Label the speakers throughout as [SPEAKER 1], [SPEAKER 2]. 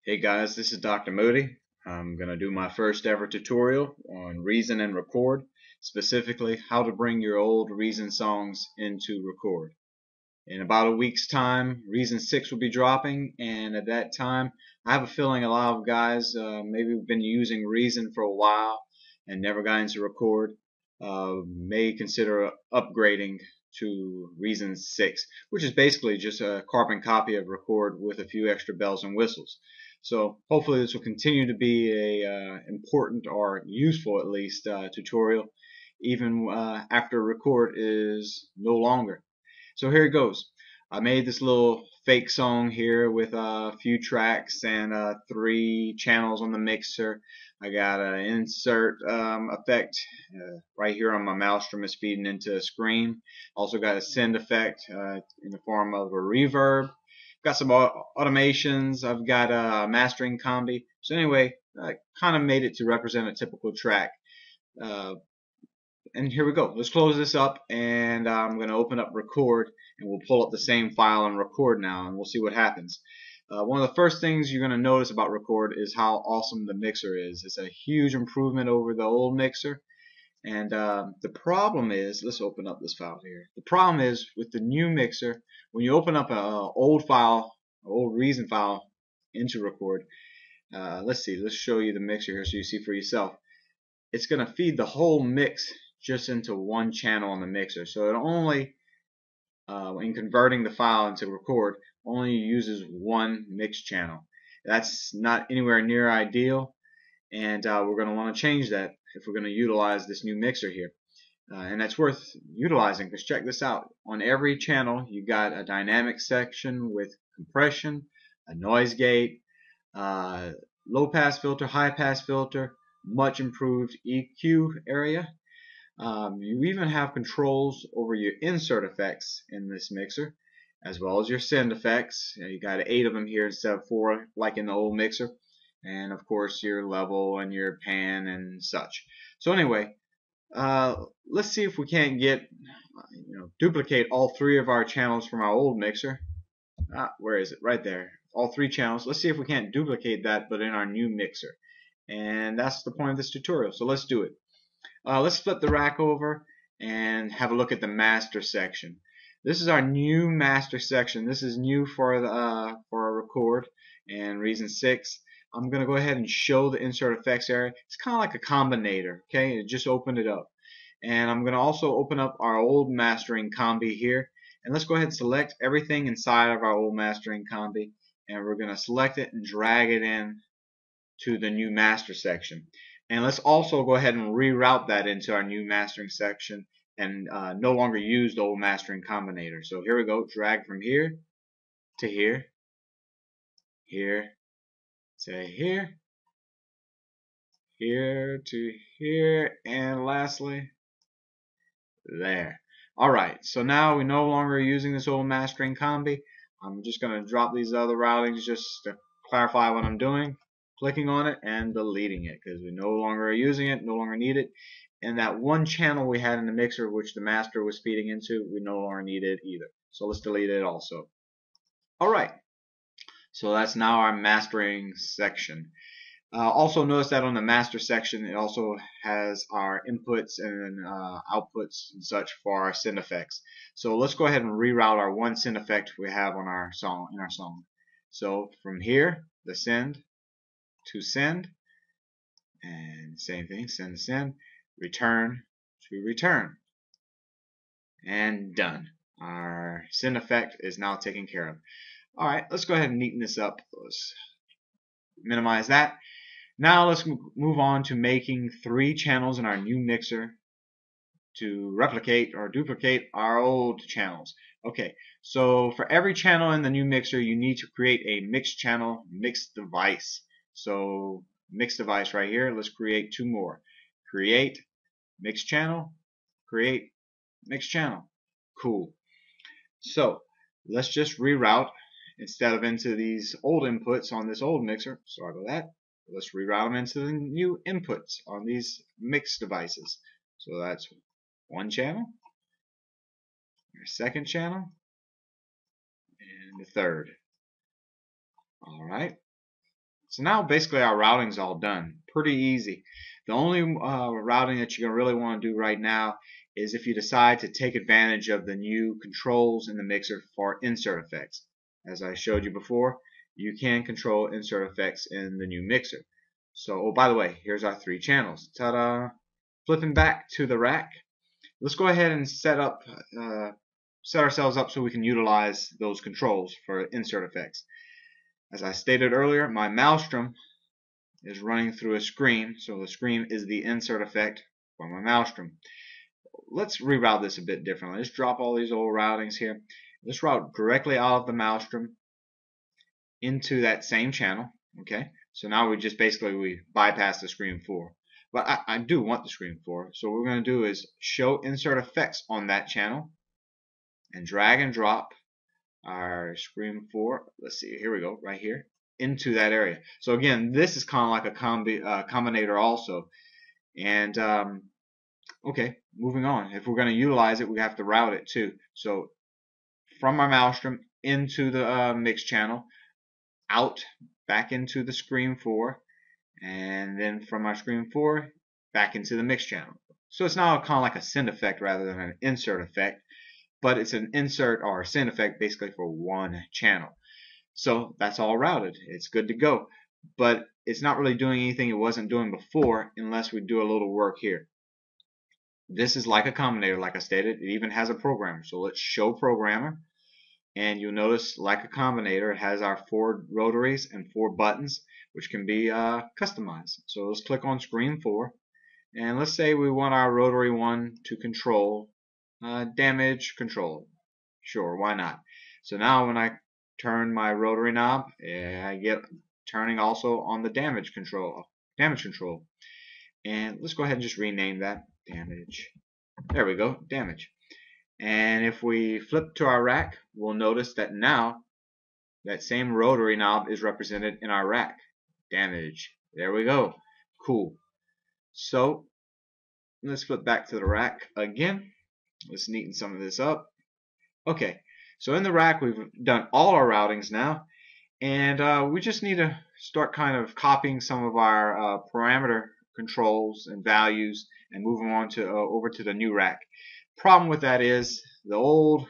[SPEAKER 1] Hey guys, this is Dr. Moody. I'm going to do my first ever tutorial on Reason and Record, specifically how to bring your old Reason songs into Record. In about a week's time, Reason 6 will be dropping, and at that time, I have a feeling a lot of guys maybe have been using Reason for a while and never got into Record, may consider upgrading to Reason 6, which is basically just a carbon copy of Record with a few extra bells and whistles. So hopefully this will continue to be a important or useful at least tutorial even after Record is no longer. So here it goes. I made this little fake song here with a few tracks and 3 channels on the mixer. I got an insert effect right here on my maelstrom is feeding into a screen. Also got a send effect in the form of a reverb. Got some automations. I've got a mastering combi. So anyway, I kind of made it to represent a typical track. And here we go. Let's close this up, and I'm going to open up Record, and we'll pull up the same file and Record now, and we'll see what happens. One of the first things you're going to notice about Record is how awesome the mixer is. It's a huge improvement over the old mixer. And the problem is, let's open up this file here. The problem is with the new mixer, when you open up an old file, an old Reason file into Record, let's see, let's show you the mixer here so you see for yourself. It's going to feed the whole mix just into one channel on the mixer. So it only, in converting the file into Record, only uses one mix channel. That's not anywhere near ideal, and we're going to want to change that if we're going to utilize this new mixer here. And that's worth utilizing, because check this out. On every channel you got a dynamic section with compression, a noise gate, low pass filter, high pass filter, much improved EQ area. You even have controls over your insert effects in this mixer, as well as your send effects. You got 8 of them here instead of 4 like in the old mixer. And of course your level and your pan and such. So anyway, let's see if we can't get, duplicate all 3 of our channels from our old mixer. Where is it? Right there. All 3 channels. Let's see if we can't duplicate that, but in our new mixer. And that's the point of this tutorial. So let's do it. Let's flip the rack over and have a look at the master section. This is our new master section. This is new for our Record and Reason 6. I'm going to go ahead and show the insert effects area. It's kind of like a combinator, okay? It just opened it up. And I'm going to also open up our old mastering combi here. And let's go ahead and select everything inside of our old mastering combi. And we're going to select it and drag it in to the new master section. And let's also go ahead and reroute that into our new mastering section and no longer use the old mastering combinator. So here we go. Drag from here to here, here to here, here to here, and lastly there. Alright, so now we're no longer using this old mastering combi. I'm just going to drop these other routings just to clarify what I'm doing. Clicking on it and deleting it because we no longer are using it, no longer need it. And that one channel we had in the mixer which the master was feeding into, we no longer need it either. So let's delete it also. Alright, so that's now our mastering section. Also notice that on the master section it also has our inputs and outputs and such for our send effects. So let's go ahead and reroute our one send effect we have on our song So from here, the send to send, and same thing, send to send, return to return, and done. Our send effect is now taken care of. Alright, let's go ahead and neaten this up. Let's minimize that. Now let's move on to making 3 channels in our new mixer to replicate or duplicate our old channels. Okay, so for every channel in the new mixer you need to create a mix channel mix device. So mix device right here, let's create 2 more. Create mix channel, create mix channel. Cool. So let's just reroute instead of into these old inputs on this old mixer. Sorry about that. Let's reroute them into the new inputs on these mix devices. So that's one channel, your second channel, and the third. Alright. So now basically our routing's all done. Pretty easy. The only routing that you're going to really want to do right now is if you decide to take advantage of the new controls in the mixer for insert effects. As I showed you before, you can control insert effects in the new mixer. So, oh, by the way, here's our 3 channels. Ta-da! Flipping back to the rack, let's go ahead and set ourselves up so we can utilize those controls for insert effects. As I stated earlier, my maelstrom is running through a screen, so the screen is the insert effect for my maelstrom. Let's reroute this a bit differently. Let's drop all these old routings here. Let's route directly out of the maelstrom into that same channel. Okay, so now we bypass the screen 4. But I do want the screen 4, so what we're going to do is show insert effects on that channel and drag and drop our screen 4. Let's see, here we go, right here, into that area. So again, this is kind of like a combinator also. And okay, moving on. If we're going to utilize it, we have to route it too. So from our maelstrom into the mix channel, out back into the screen 4, and then from our screen 4 back into the mix channel. So it's now kind of like a send effect rather than an insert effect, but it's an insert or a send effect basically for one channel. So that's all routed. It's good to go, but it's not really doing anything it wasn't doing before unless we do a little work here. This is like a combinator, like I stated. It even has a programmer. So let's show programmer. And you'll notice, like a combinator, it has our 4 rotaries and 4 buttons, which can be customized. So let's click on screen 4. And let's say we want our rotary 1 to control damage control. Sure, why not? So now when I turn my rotary knob, I get turning also on the damage control. And let's go ahead and just rename that damage. There we go, damage. And if we flip to our rack, we'll notice that now that same rotary knob is represented in our rack. Damage. There we go. Cool. So let's flip back to the rack again. Let's neaten some of this up. Okay, so in the rack we've done all our routings now, and we just need to start kind of copying some of our parameter controls and values and moving on to over to the new rack. Problem with that is the old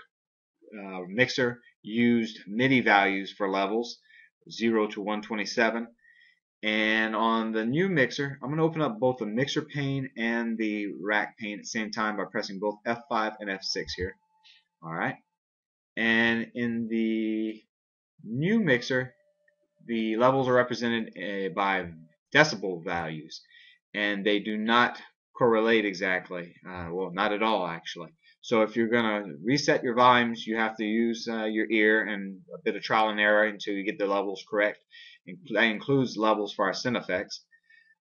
[SPEAKER 1] mixer used MIDI values for levels 0 to 127, and on the new mixer I'm going to open up both the mixer pane and the rack pane at the same time by pressing both F5 and F6 here. Alright, and in the new mixer the levels are represented by decibel values, and they do not correlate exactly. Well, not at all actually. So if you're going to reset your volumes, you have to use your ear and a bit of trial and error until you get the levels correct. That includes levels for our sound effects.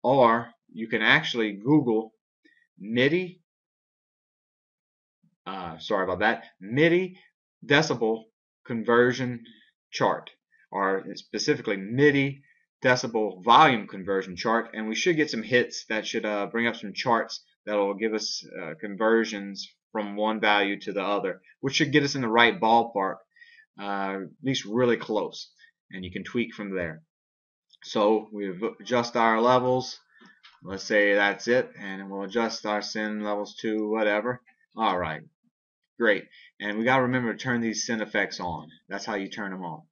[SPEAKER 1] Or you can actually Google MIDI, MIDI decibel conversion chart, or specifically MIDI decibel volume conversion chart, and we should get some hits that should bring up some charts that will give us conversions from one value to the other, which should get us in the right ballpark, at least really close, and you can tweak from there. So we adjust our levels, let's say that's it, and we'll adjust our send levels to whatever. Alright, great, and we got to remember to turn these send effects on. That's how you turn them on.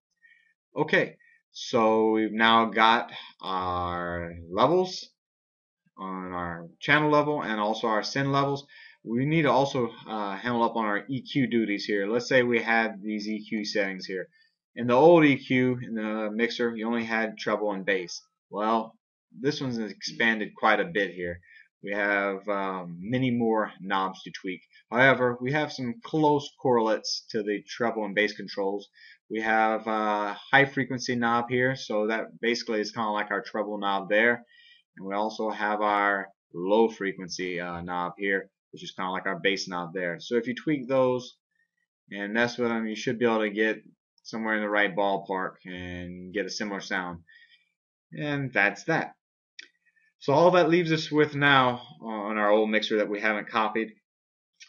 [SPEAKER 1] Okay, so we've now got our levels on our channel level and also our send levels. We need to also handle up on our EQ duties here. Let's say we had these EQ settings here. In the old EQ in the mixer, you only had treble and bass. Well, this one's expanded quite a bit here. We have many more knobs to tweak. However, we have some close correlates to the treble and bass controls. We have a high frequency knob here, so that basically is kind of like our treble knob there. And we also have our low frequency knob here, which is kind of like our bass knob there. So if you tweak those and mess with them, you should be able to get somewhere in the right ballpark and get a similar sound. And that's that. So all that leaves us with now on our old mixer that we haven't copied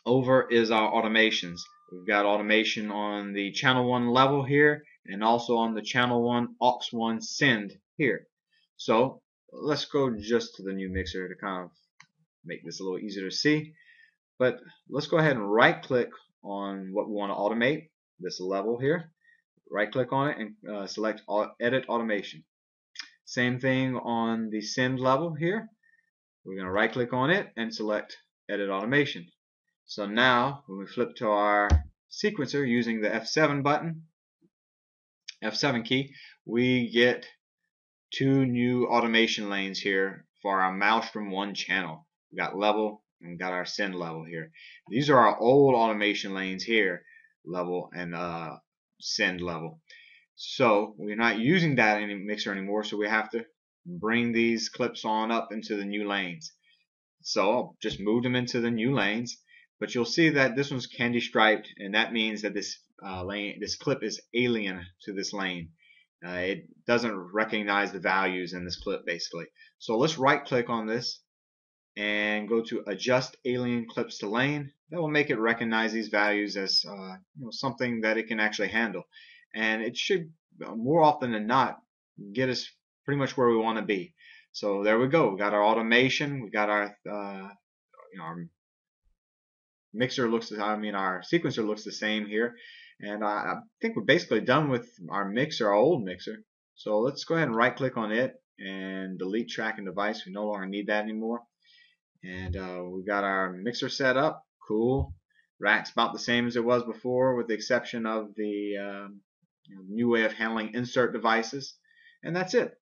[SPEAKER 1] over is our automations. We've got automation on the channel 1 level here, and also on the channel 1 aux 1 send here. So let's go just to the new mixer to kind of make this a little easier to see. But let's go ahead and right click on what we want to automate, this level here. Right click on it and select edit automation. Same thing on the send level here. We're going to right click on it and select edit automation. So now when we flip to our sequencer using the F7 button, F7 key, we get two new automation lanes here for our Maelstrom 1 channel. We got level and we got our send level here. These are our old automation lanes here, level and send level. So we're not using that mixer anymore, so we have to bring these clips on up into the new lanes. So I'll just move them into the new lanes, but you'll see that this one's candy striped, and that means that this this clip is alien to this lane. It doesn't recognize the values in this clip basically. So let's right click on this and go to adjust alien clips to lane. That will make it recognize these values as something that it can actually handle, and it should more often than not get us pretty much where we want to be. So there we go. We got our automation. We got our our mixer looks. Our sequencer looks the same here, and I think we're basically done with our mixer, our old mixer. So let's go ahead and right click on it and delete track and device. We no longer need that anymore. And we've got our mixer set up. Cool. Rack's about the same as it was before, with the exception of the new way of handling insert devices. And that's it.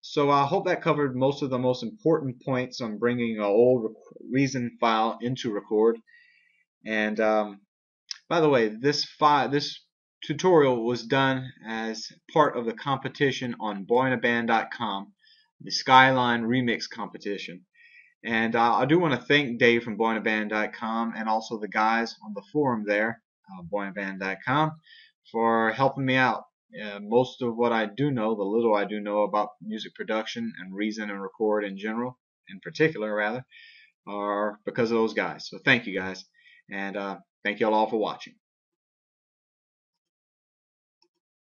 [SPEAKER 1] So I hope that covered most of the most important points on bringing an old Reason file into Record. And by the way, this tutorial was done as part of the competition on boyinaband.com, the Skyline Remix competition. And I do want to thank Dave from boyinaband.com and also the guys on the forum there, boyinaband.com, for helping me out. Most of what I do know, the little I do know about music production and Reason and Record in general, in particular rather, are because of those guys. So thank you guys, and thank you all for watching.